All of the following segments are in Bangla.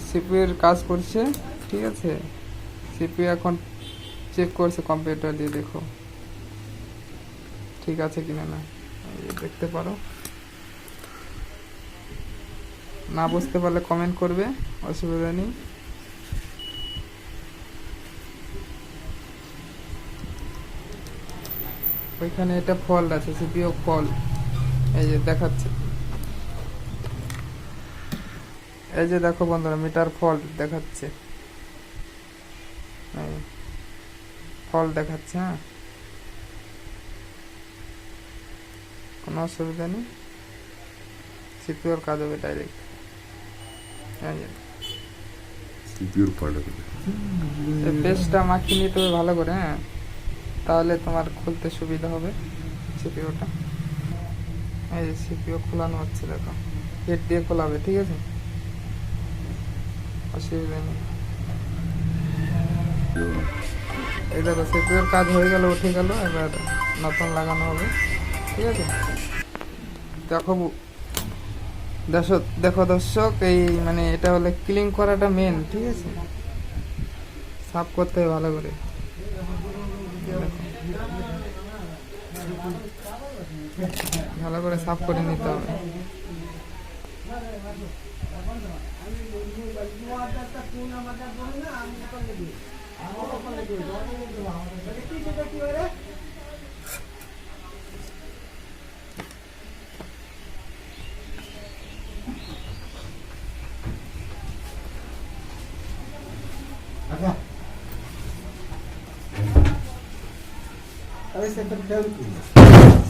সিপিইউ এর কাজ করছে, ঠিক আছে। সিপিইউ এখন চেক করছে কম্পিউটার দিয়ে, দেখো ঠিক আছে কিনা না, দেখতে পারো। না বুঝতে পারলে কমেন্ট করবে, অসুবিধা নেই। ওইখানে এটা ফল্ট আছে, সিপিইউ ফল্ট, এই যে দেখাচ্ছে, এই যে দেখো বন্ধুরা, মিটার ফল্ট দেখাচ্ছে, ফল্ট দেখাচ্ছে। হ্যাঁ, কোনো অসুবিধা নেই, সিপিইউর কাজ হবে ডাইরেক্ট। সিপিইউর ফল্ট হবে। পেস্টটা মাখিয়ে নিতে হবে ভালো করে, হ্যাঁ, তাহলে তোমার খুলতে সুবিধা হবে সিপিইউটা। এই যে সিপিইউ খোলানো হচ্ছে, দেখো হেড দিয়ে খোলাবে, ঠিক আছে, অসুবিধা নেই। এই দেখো সিপিইউর কাজ হয়ে গেল, উঠে গেল, এবার নতুন লাগানো হবে, ঠিক আছে। দেখো দেখো দর্শক, এই মানে এটা হলে ক্লিন করাটা মেন, ঠিক আছে, সাফ করতে হবে ভালো করে। ভালো করে সাফ করে নিতে হবে।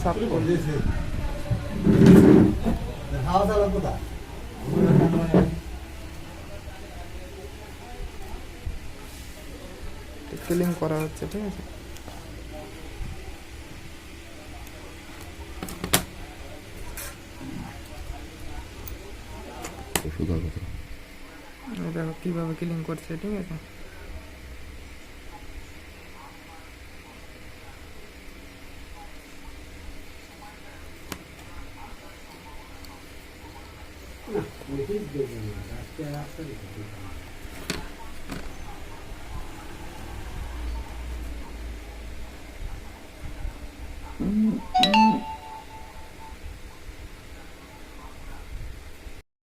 সাফ করে ক্লিন করা হচ্ছে, ঠিক আছে। দেখো কিভাবে ক্লিন করছে, ঠিক আছে।